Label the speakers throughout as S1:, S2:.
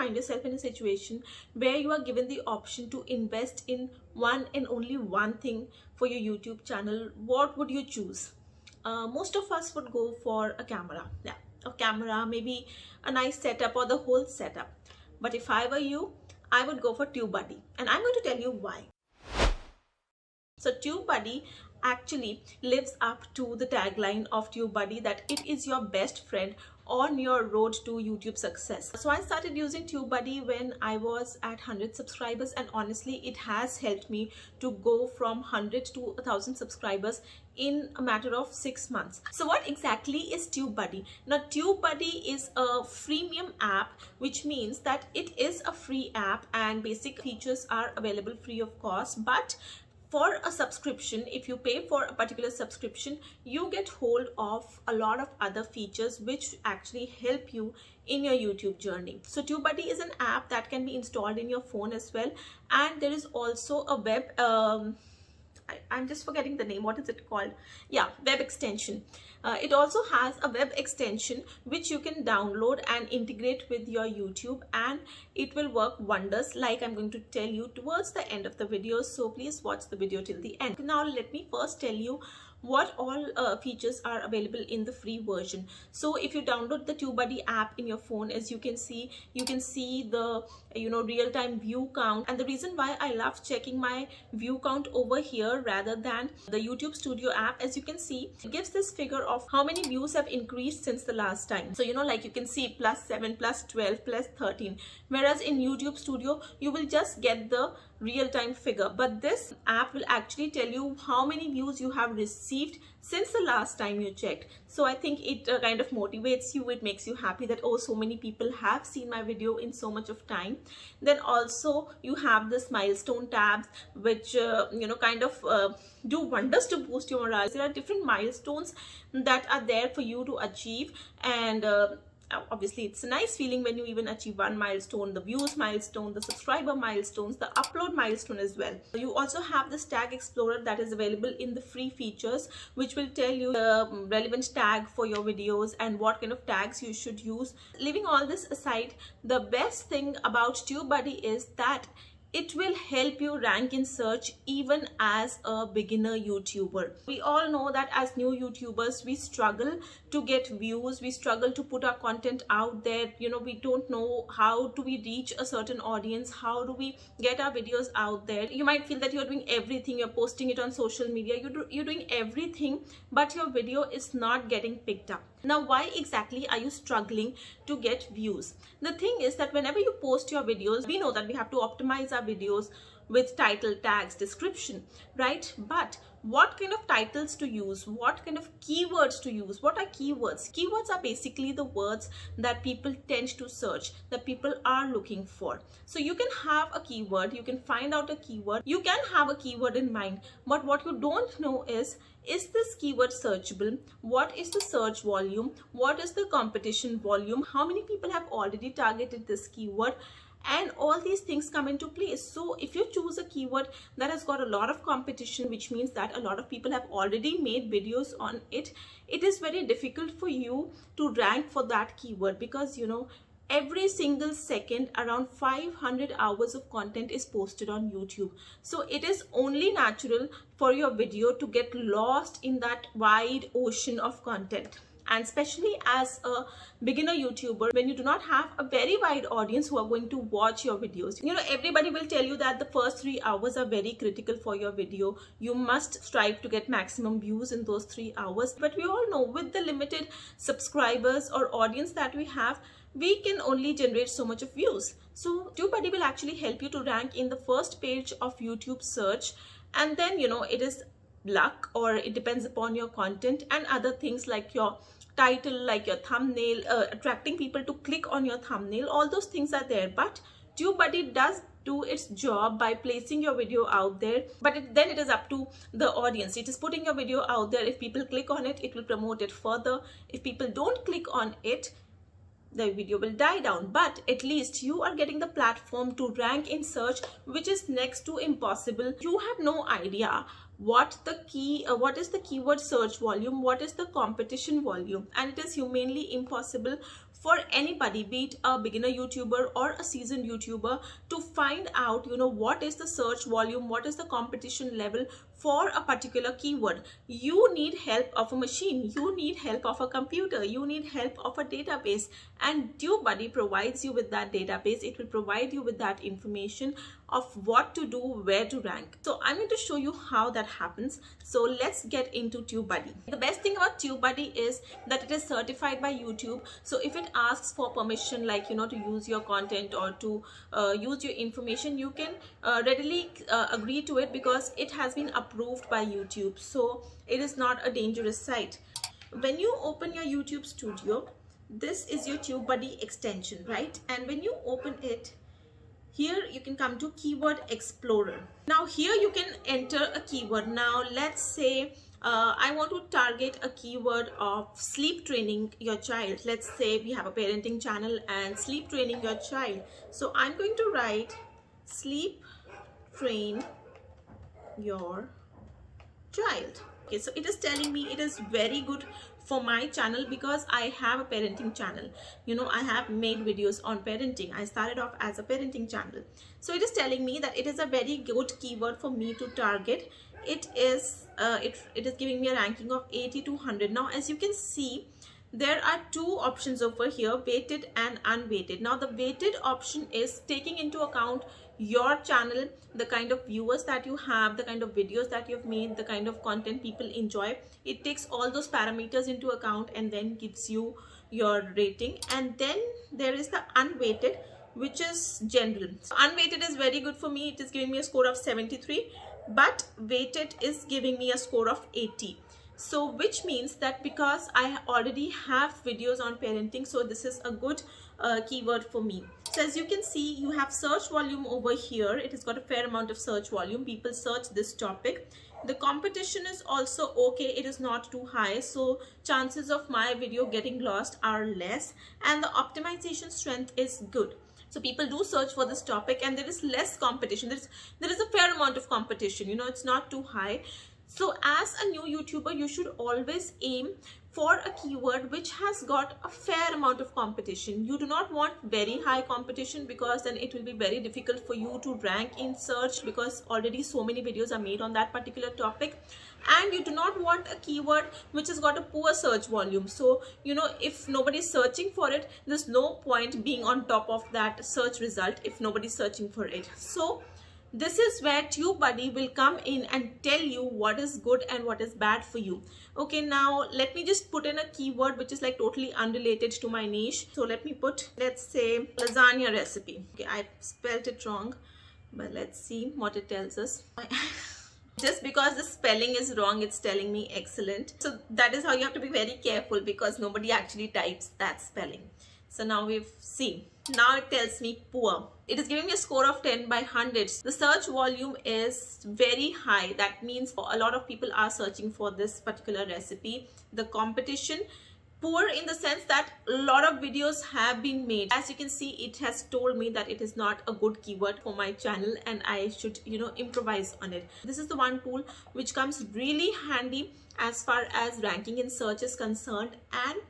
S1: find yourself in a situation where you are given the option to invest in one and only one thing for your YouTube channel, what would you choose? Most of us would go for a camera. Yeah, a camera, maybe a nice setup or the whole setup. But if I were you, I would go for TubeBuddy, and I'm going to tell you why. So TubeBuddy actually lives up to the tagline of TubeBuddy, that it is your best friend on your road to YouTube success. So I started using TubeBuddy when I was at 100 subscribers, and honestly it has helped me to go from 100 to 1000 subscribers in a matter of 6 months. So what exactly is TubeBuddy? Now TubeBuddy is a freemium app, which means that it is a free app and basic features are available free of cost. But for a subscription, if you pay for a particular subscription, you get hold of a lot of other features which actually help you in your YouTube journey. So TubeBuddy is an app that can be installed in your phone as well, and there is also a web I'm just forgetting the name. What is it called? Yeah, web extension. It also has a web extension which you can download and integrate with your YouTube, and it will work wonders, like I'm going to tell you towards the end of the video. So please watch the video till the end. Now let me first tell you what all features are available in the free version. So if you download the TubeBuddy app in your phone, as you can see the real-time view count. And the reason why I love checking my view count over here rather than the YouTube Studio app, as you can see, it gives this figure of how many views have increased since the last time. So like you can see +7, +12, +13, whereas in YouTube Studio you will just get the real-time figure, but this app will actually tell you how many views you have received since the last time you checked. So I think it kind of motivates you. It makes you happy that, oh, so many people have seen my video in so much of time. Then also you have this milestone tabs, which kind of do wonders to boost your morale. There are different milestones that are there for you to achieve, and obviously it's a nice feeling when you even achieve one milestone: the views milestone, the subscriber milestones, the upload milestone as well. You also have this tag explorer that is available in the free features, which will tell you the relevant tag for your videos and what kind of tags you should use. Leaving all this aside, the best thing about TubeBuddy is that it will help you rank in search even as a beginner YouTuber. We all know that as new YouTubers, we struggle to get views, we struggle to put our content out there. We don't know how do we reach a certain audience, how do we get our videos out there. You might feel that you're doing everything, you're posting it on social media, you're doing everything, but your video is not getting picked up. Now, why exactly are you struggling to get views? The thing is that whenever you post your videos, we know that we have to optimize our videos with title, tags, description, right? But what kind of titles to use, what kind of keywords to use? What are keywords? Keywords are basically the words that people tend to search, that people are looking for. So you can have a keyword, you can find out a keyword, you can have a keyword in mind, but what you don't know is this keyword searchable? What is the search volume? What is the competition volume? How many people have already targeted this keyword? And all these things come into place. So if you choose a keyword that has got a lot of competition, which means that a lot of people have already made videos on it, it is very difficult for you to rank for that keyword, because every single second around 500 hours of content is posted on YouTube. So it is only natural for your video to get lost in that wide ocean of content. And especially as a beginner YouTuber, when you do not have a very wide audience who are going to watch your videos, everybody will tell you that the first 3 hours are very critical for your video. You must strive to get maximum views in those 3 hours. But we all know, with the limited subscribers or audience that we have, we can only generate so much of views. So TubeBuddy will actually help you to rank in the first page of YouTube search, and then it is luck, or it depends upon your content and other things like your title, like your thumbnail, attracting people to click on your thumbnail. All those things are there, but TubeBuddy does do its job by placing your video out there, but then it is up to the audience. It is putting your video out there. If people click on it, it will promote it further. If people don't click on it, the video will die down. But at least you are getting the platform to rank in search, which is next to impossible. You have no idea what is the keyword search volume, what is the competition volume, and it is humanly impossible for anybody, be it a beginner YouTuber or a seasoned YouTuber, to find out, what is the search volume, what is the competition level for a particular keyword. You need help of a machine, you need help of a computer, you need help of a database, and TubeBuddy provides you with that database. It will provide you with that information of what to do, where to rank. So I'm going to show you how that happens. So let's get into TubeBuddy. The best thing about TubeBuddy is that it is certified by YouTube. So if it asks for permission, like to use your content or to use your information, you can readily agree to it, because it has been approved by YouTube. So it is not a dangerous site. When you open your YouTube Studio, this is your TubeBuddy extension, right? And when you open it, here you can come to Keyword Explorer. Now here you can enter a keyword. Now let's say I want to target a keyword of sleep training your child. Let's say we have a parenting channel and sleep training your child. So I'm going to write sleep train your child. Okay, so it is telling me it is very good for my channel, because I have a parenting channel. I have made videos on parenting. I started off as a parenting channel. So it is telling me that it is a very good keyword for me to target. It is giving me a ranking of 80 to 100. Now as you can see, there are two options over here, weighted and unweighted. Now the weighted option is taking into account your channel, the kind of viewers that you have, the kind of videos that you've made, the kind of content people enjoy. It takes all those parameters into account and then gives you your rating. And then there is the unweighted, which is general. So unweighted is very good for me. It is giving me a score of 73, but weighted is giving me a score of 80. So which means that because I already have videos on parenting, so this is a good keyword for me. So as you can see, you have search volume over here. It has got a fair amount of search volume. People search this topic. The competition is also okay. It is not too high, so chances of my video getting lost are less, and the optimization strength is good. So people do search for this topic, and there is less competition. There is a fair amount of competition. It's not too high. So as a new YouTuber, you should always aim for a keyword which has got a fair amount of competition. You do not want very high competition, because then it will be very difficult for you to rank in search, because already so many videos are made on that particular topic. And you do not want a keyword which has got a poor search volume. So if nobody is searching for it, there's no point being on top of that search result if nobody's searching for it. So this is where TubeBuddy will come in and tell you what is good and what is bad for you. Okay, now let me just put in a keyword which is like totally unrelated to my niche. So let me put, let's say, lasagna recipe. Okay, I spelled it wrong, but let's see what it tells us. Just because the spelling is wrong, it's telling me excellent. So that is how you have to be very careful, because nobody actually types that spelling. So now we've seen. Now it tells me poor. It is giving me a score of 10 by 100. The search volume is very high. That means a lot of people are searching for this particular recipe. The competition, poor in the sense that a lot of videos have been made. As you can see, it has told me that it is not a good keyword for my channel, and I should improvise on it. This is the one tool which comes really handy as far as ranking in search is concerned. And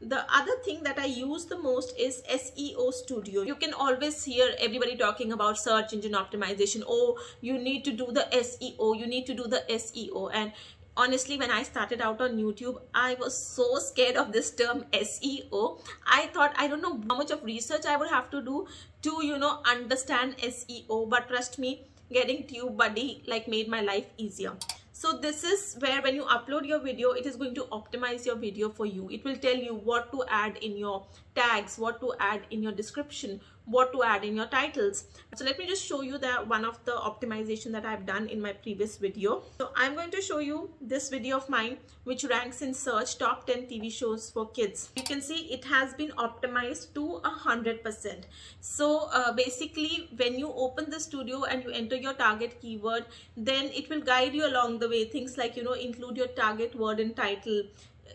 S1: the other thing that I use the most is SEO Studio. You can always hear everybody talking about search engine optimization. Oh, you need to do the SEO, you need to do the SEO. And honestly, when I started out on YouTube, I was so scared of this term SEO. I thought, I don't know how much of research I would have to do to, understand SEO. But trust me, getting TubeBuddy made my life easier. So this is where when you upload your video, it is going to optimize your video for you. It will tell you what to add in your tags, what to add in your description, what to add in your titles. So let me just show you one of the optimization that I've done in my previous video. So I'm going to show you this video of mine which ranks in search top 10 TV shows for kids. You can see it has been optimized to 100%. So basically when you open the studio and you enter your target keyword, then it will guide you along the way. Things like include your target word and title,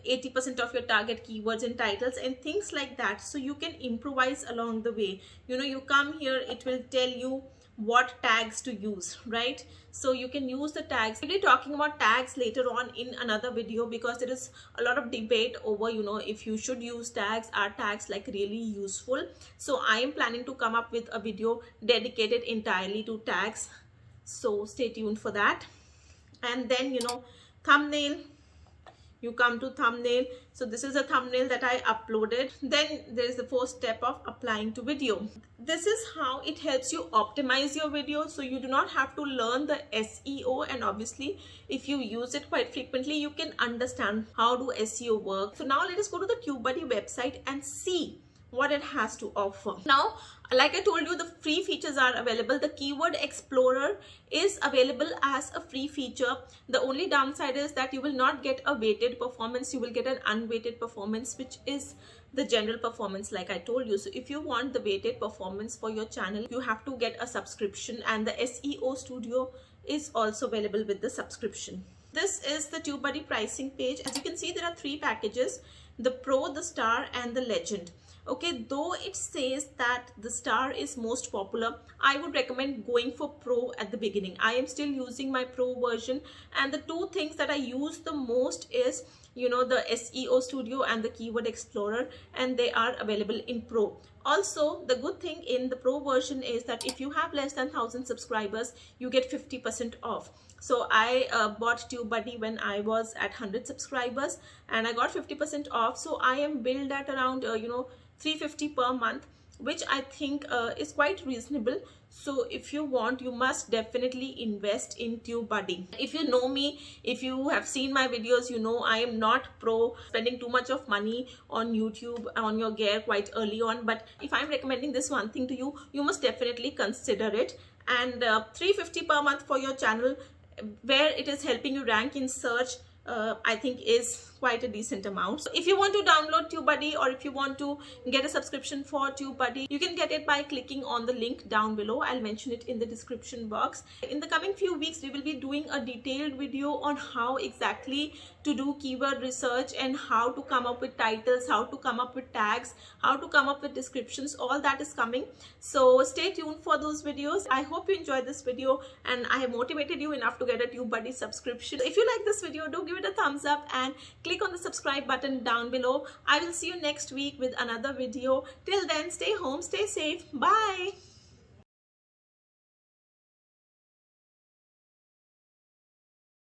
S1: 80% of your target keywords and titles, and things like that. So you can improvise along the way. You come here, it will tell you what tags to use, right? So you can use the tags. We'll be talking about tags later on in another video, because there is a lot of debate over, you know, if you should use tags. Are tags like really useful? So I am planning to come up with a video dedicated entirely to tags, so stay tuned for that. And then, you know, thumbnail. You come to thumbnail. So this is a thumbnail that I uploaded. Then there is the first step of applying to video. This is how it helps you optimize your video, so you do not have to learn the SEO, and obviously if you use it quite frequently, you can understand how do SEO work. So now let us go to the TubeBuddy website and see what it has to offer. Now, like I told you, the free features are available. The Keyword Explorer is available as a free feature. The only downside is that you will not get a weighted performance. You will get an unweighted performance, which is the general performance, like I told you. So if you want the weighted performance for your channel, you have to get a subscription, and the SEO Studio is also available with the subscription. This is the TubeBuddy pricing page. As you can see, there are 3 packages: the Pro, the Star, and the Legend. Okay, though it says that the Star is most popular, I would recommend going for Pro at the beginning. I am still using my Pro version, and the 2 things that I use the most is, you know, the SEO Studio and the Keyword Explorer, and they are available in Pro. Also, the good thing in the Pro version is that if you have less than 1,000 subscribers, you get 50% off. So I bought TubeBuddy when I was at 100 subscribers, and I got 50% off. So I am billed at around, you know, $350 per month, which I think is quite reasonable. So if you want, you must definitely invest in TubeBuddy. If you know me, if you have seen my videos, you know I am not pro spending too much of money on YouTube, on your gear quite early on. But if I'm recommending this one thing to you, you must definitely consider it. And $350 per month for your channel, where it is helping you rank in search, I think is quite a decent amount. So if you want to download TubeBuddy, or if you want to get a subscription for TubeBuddy, you can get it by clicking on the link down below. I'll mention it in the description box. In the coming few weeks, we will be doing a detailed video on how exactly to do keyword research, and how to come up with titles, how to come up with tags, how to come up with descriptions. All that is coming, so stay tuned for those videos. I hope you enjoyed this video, and I have motivated you enough to get a TubeBuddy subscription. If you like this video, do give it a thumbs up and click on the subscribe button down below. I will see you next week with another video. Till then, stay home, stay safe. Bye.